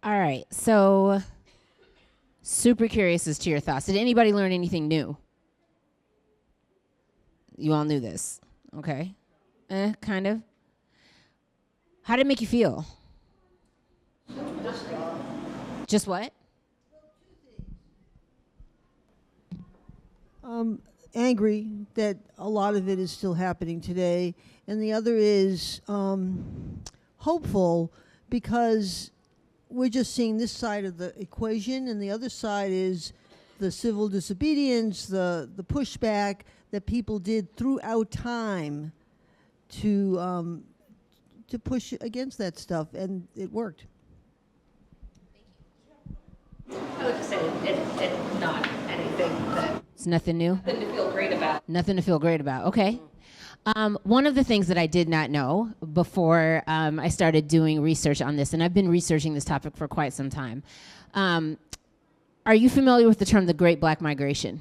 All right. So, super curious as to your thoughts. Did anybody learn anything new? You all knew this. Okay. Kind of. How did it make you feel? Just what? Angry that a lot of it is still happening today, and the other is hopeful because we're just seeing this side of the equation, and the other side is the civil disobedience, the pushback that people did throughout time to push against that stuff, and it worked. I would just say it's not anything that It's nothing new? nothing to feel great about. Nothing to feel great about. Okay. One of the things that I did not know before I started doing research on this, and I've been researching this topic for quite some time. Are you familiar with the term the Great Black Migration?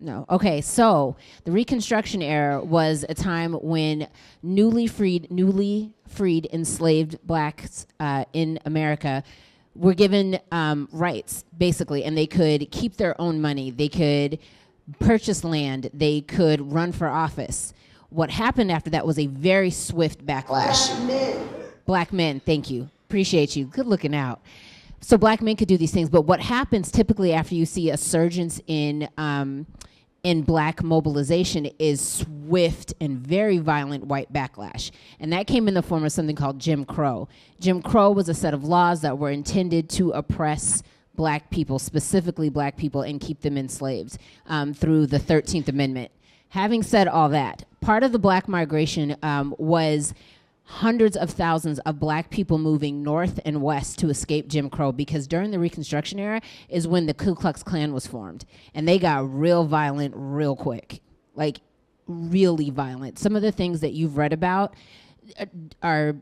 No. Okay, so the Reconstruction era was a time when newly freed enslaved blacks in America were given rights, basically, and they could keep their own money. They could purchase land. They could run for office. What happened after that was a very swift backlash. Black men, thank you. Appreciate you. Good looking out. So black men could do these things, but what happens typically after you see a surgence in black mobilization is swift and very violent white backlash. And that came in the form of something called Jim Crow. Jim Crow was a set of laws that were intended to oppress black people, specifically black people, and keep them enslaved through the 13th Amendment. Having said all that, part of the black migration was hundreds of thousands of black people moving north and west to escape Jim Crow, because during the Reconstruction era is when the Ku Klux Klan was formed, and they got real violent real quick, like really violent. Some of the things that you've read about it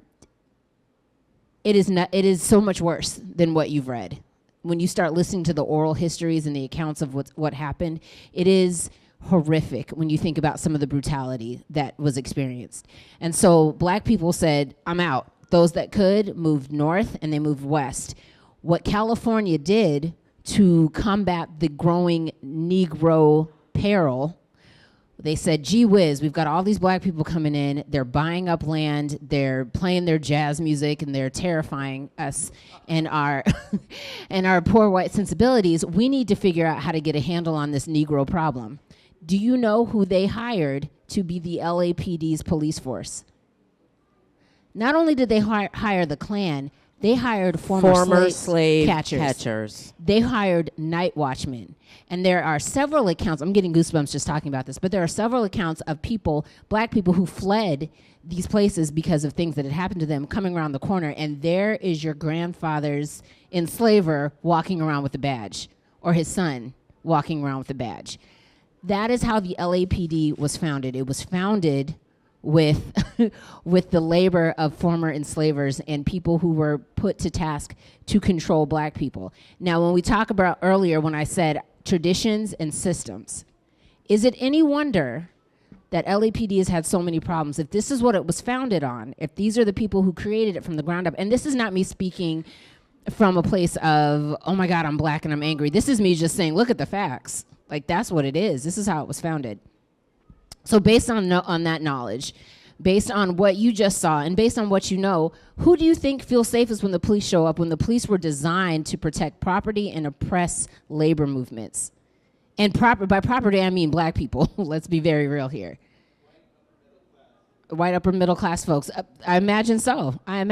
is so much worse than what you've read. When you start listening to the oral histories and the accounts of what happened, it is horrific when you think about some of the brutality that was experienced. And so black people said, I'm out. Those that could moved north and they moved west. What California did to combat the growing Negro peril, they said, gee whiz, we've got all these black people coming in, they're buying up land, they're playing their jazz music, and they're terrifying us and our and our poor white sensibilities. We need to figure out how to get a handle on this Negro problem. Do you know who they hired to be the LAPD's police force? Not only did they hire the Klan, they hired former slave catchers. They hired night watchmen. And there are several accounts, I'm getting goosebumps just talking about this, but there are several accounts of people, black people, who fled these places because of things that had happened to them coming around the corner, and there is your grandfather's enslaver walking around with a badge, or his son walking around with a badge. That is how the LAPD was founded. It was founded with with the labor of former enslavers and people who were put to task to control black people. Now, when we talk about earlier, when I said traditions and systems, is it any wonder that LAPD has had so many problems? If this is what it was founded on, if these are the people who created it from the ground up, and this is not me speaking from a place of, oh my God, I'm black and I'm angry. This is me just saying, look at the facts. Like, that's what it is. This is how it was founded. So based on that knowledge, based on what you just saw, and based on what you know, who do you think feels safest when the police show up, when the police were designed to protect property and oppress labor movements? And by property, I mean black people. Let's be very real here. White upper middle class folks. I imagine so. I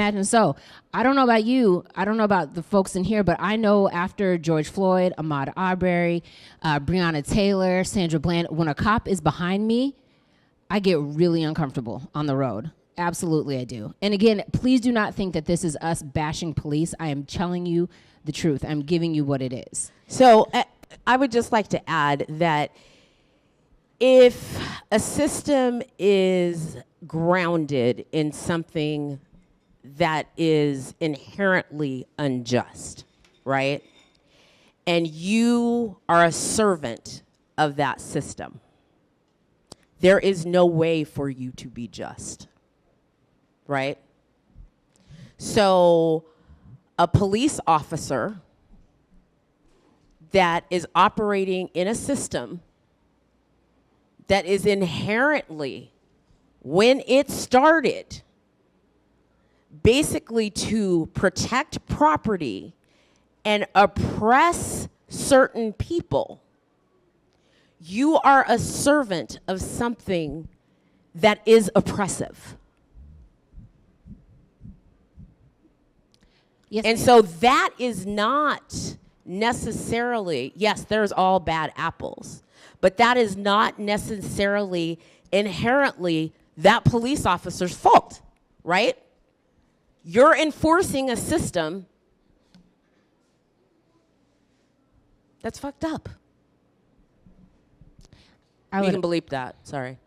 don't know about you. I don't know about the folks in here, but I know after George Floyd, Ahmaud Arbery, Breonna Taylor, Sandra Bland, when a cop is behind me, I get really uncomfortable on the road. Absolutely, I do. And again, please do not think that this is us bashing police. I am telling you the truth. I'm giving you what it is. So I would just like to add that if a system is grounded in something that is inherently unjust, right? And you are a servant of that system, there is no way for you to be just, right? So a police officer that is operating in a system that is inherently, when it started, basically to protect property and oppress certain people, you are a servant of something that is oppressive. Yes, And ma'am. so that is not necessarily, yes, there's all bad apples, but that is not necessarily inherently that police officer's fault, right? You're enforcing a system that's fucked up. I You would, can bleep that, sorry.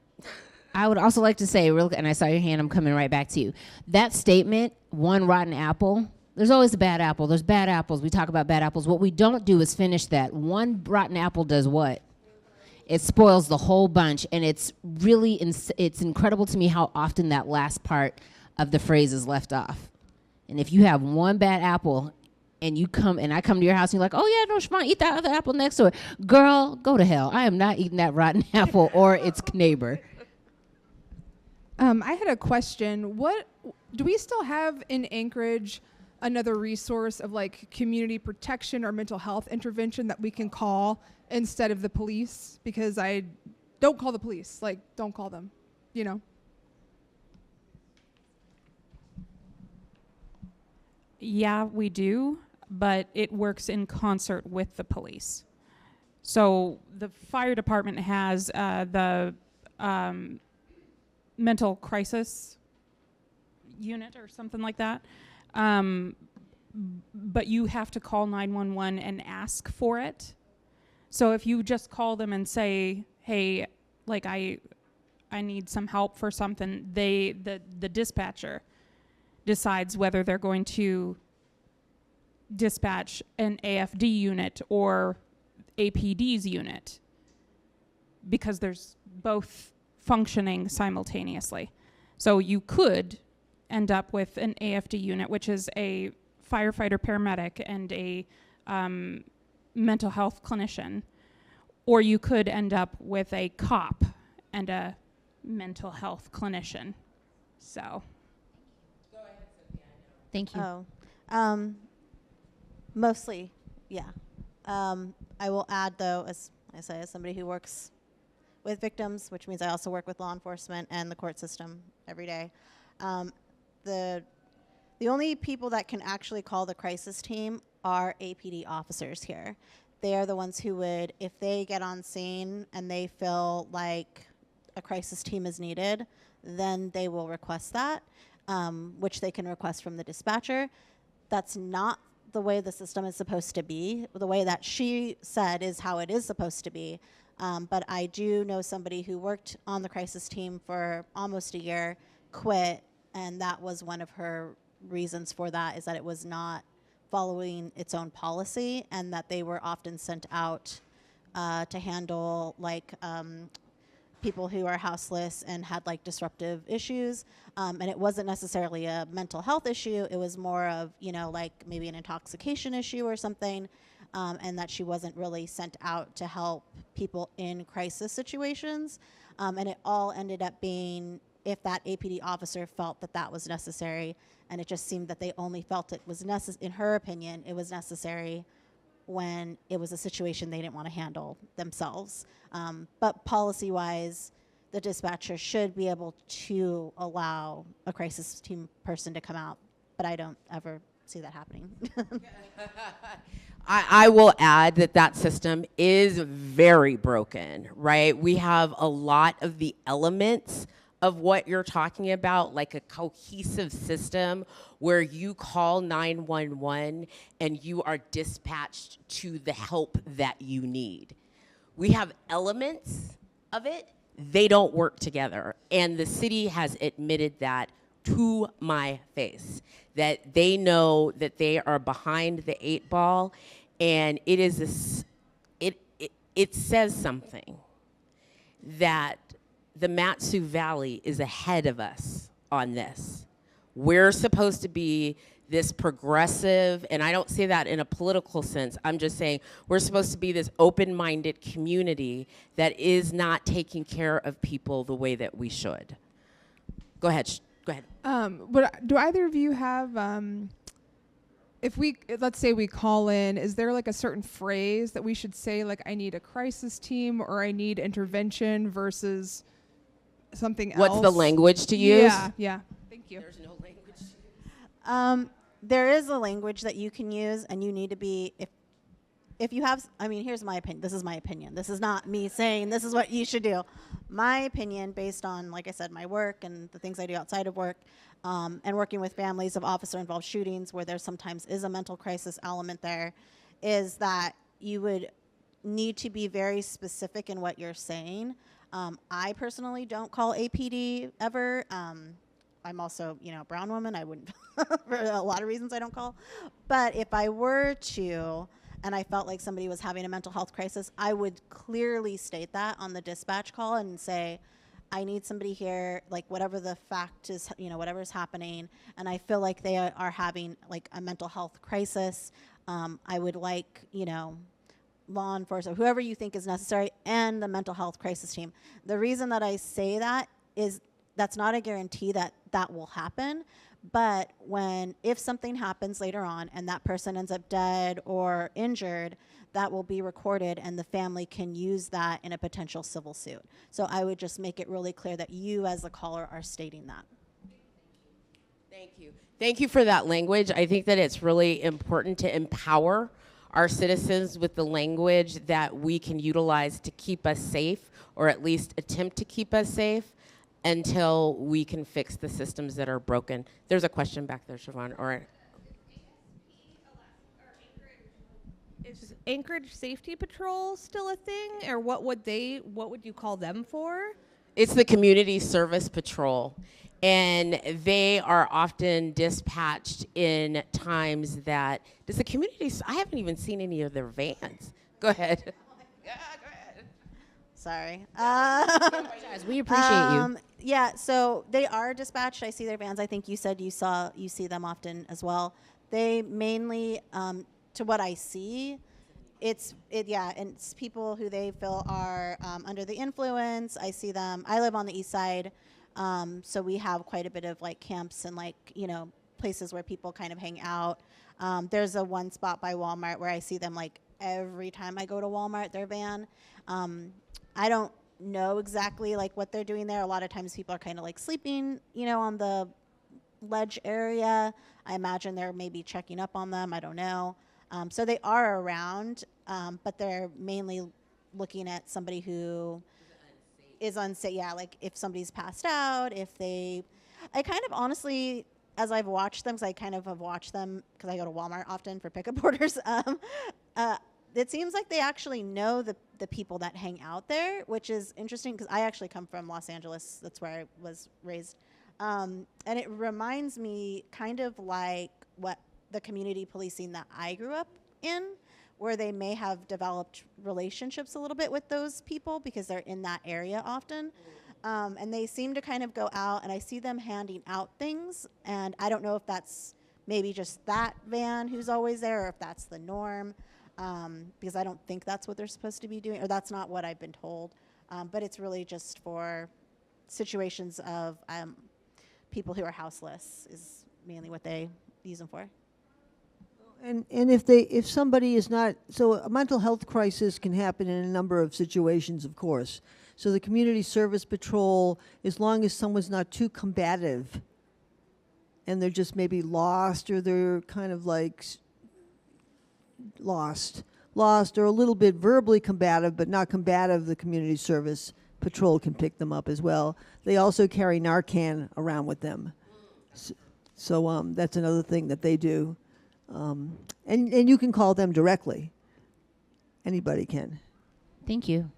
I would also like to say, and I saw your hand, I'm coming right back to you. That statement, one rotten apple, there's always a bad apple. There's bad apples. We talk about bad apples. What we don't do is finish that. One rotten apple does what? It spoils the whole bunch. And it's really, it's incredible to me how often that last part of the phrase is left off. And if you have one bad apple and I come to your house and you're like, oh yeah, no, Shimon, eat that other apple next to it. Girl, go to hell. I am not eating that rotten apple or its neighbor. I had a question. What do we still have in Anchorage another resource of like community protection or mental health intervention that we can call instead of the police? Because I don't call the police. Like, don't call them, you know? Yeah, we do, but it works in concert with the police. So the fire department has the mental crisis unit or something like that. But you have to call 911 and ask for it. So if you just call them and say, hey, like I need some help for something, the dispatcher decides whether they're going to dispatch an AFD unit or APD's unit, because there's both functioning simultaneously. So you could end up with an AFD unit, which is a firefighter paramedic and a mental health clinician, or you could end up with a cop and a mental health clinician. So Thank you. Oh, mostly, yeah. I will add, though, as I say, as somebody who works with victims, which means I also work with law enforcement and the court system every day. The only people that can actually call the crisis team are APD officers here. They are the ones who would, if they get on scene and they feel like a crisis team is needed, then they will request that, which they can request from the dispatcher. That's not the way the system is supposed to be. The way that she said is how it is supposed to be. But I do know somebody who worked on the crisis team for almost a year, quit, and that was one of her reasons for that, is that it was not following its own policy, and that they were often sent out to handle like people who are houseless and had like disruptive issues. And it wasn't necessarily a mental health issue. It was more of, you know, like maybe an intoxication issue or something. And that she wasn't really sent out to help people in crisis situations. And it all ended up being, if that APD officer felt that that was necessary, and it just seemed that they only felt it was necessary, in her opinion, it was necessary when it was a situation they didn't want to handle themselves. But policy-wise, the dispatcher should be able to allow a crisis team person to come out, but I don't ever see that happening. I will add that that system is very broken, right? We have a lot of the elements of what you're talking about, like a cohesive system where you call 911 and you are dispatched to the help that you need. We have elements of it, they don't work together. And the city has admitted that to my face, that they know that they are behind the 8 ball, and it is it says something that the Mat-Su Valley is ahead of us on this. We're supposed to be this progressive, and I don't say that in a political sense. I'm just saying we're supposed to be this open-minded community that is not taking care of people the way that we should. Go ahead. Go ahead. But do either of you have, let's say we call in, is there like a certain phrase that we should say, like, I need a crisis team or I need intervention versus something else? What's the language to use? Yeah. Thank you. There's no language. There is a language that you can use, and you need to be, if you have, here's my opinion. This is my opinion. This is not me saying this is what you should do. My opinion, based on, like I said, my work and the things I do outside of work, and working with families of officer-involved shootings where there sometimes is a mental crisis element there, is that you would need to be very specific in what you're saying. I personally don't call APD ever. I'm also, a brown woman. I wouldn't, for a lot of reasons I don't call. But if I were to, and I felt like somebody was having a mental health crisis, I would clearly state that on the dispatch call and say, I need somebody here, like whatever the fact is, whatever's happening, and I feel like they are having like a mental health crisis. I would like, law enforcement, whoever you think is necessary, and the mental health crisis team. The reason that I say that is that's not a guarantee that that will happen, but if something happens later on and that person ends up dead or injured, that will be recorded and the family can use that in a potential civil suit. So I would just make it really clear that you as the caller are stating that. Thank you. Thank you for that language. I think that it's really important to empower our citizens with the language that we can utilize to keep us safe, or at least attempt to keep us safe, until we can fix the systems that are broken. There's a question back there, Siobhan. All right. Is Anchorage Safety Patrol still a thing, or what would you call them for? It's the Community Service Patrol, and they are often dispatched in times that, I haven't even seen any of their vans. Go ahead. Yeah, go ahead. Sorry. We appreciate you. Yeah, so they are dispatched. I see their vans. I think you said you see them often as well. They mainly, to what I see, it's people who they feel are under the influence. I see them. I live on the east side, so we have quite a bit of like camps and places where people kind of hang out. There's a one spot by Walmart where I see them like every time I go to Walmart, their van. I don't know exactly like what they're doing there. A lot of times people are kind of like sleeping, on the ledge area. I imagine they're maybe checking up on them. I don't know. So they are around, but they're mainly looking at somebody who is unsafe. Yeah, like if somebody's passed out, I kind of honestly, as I've watched them, because I kind of have watched them because I go to Walmart often for pickup orders, it seems like they actually know the people that hang out there, which is interesting because I actually come from Los Angeles. That's where I was raised. And it reminds me kind of like what the community policing that I grew up in, where they may have developed relationships a little bit with those people because they're in that area often. And they seem to kind of go out, and I see them handing out things, and I don't know if that's maybe just that van who's always there or if that's the norm, because I don't think that's what they're supposed to be doing, or that's not what I've been told. But it's really just for situations of people who are houseless is mainly what they use them for. And if somebody is not, so a mental health crisis can happen in a number of situations, of course. So the Community Service Patrol, as long as someone's not too combative and they're just maybe lost, or they're kind of like lost, or a little bit verbally combative but not combative, the Community Service Patrol can pick them up as well. They also carry Narcan around with them. So that's another thing that they do. And you can call them directly. Anybody can. Thank you.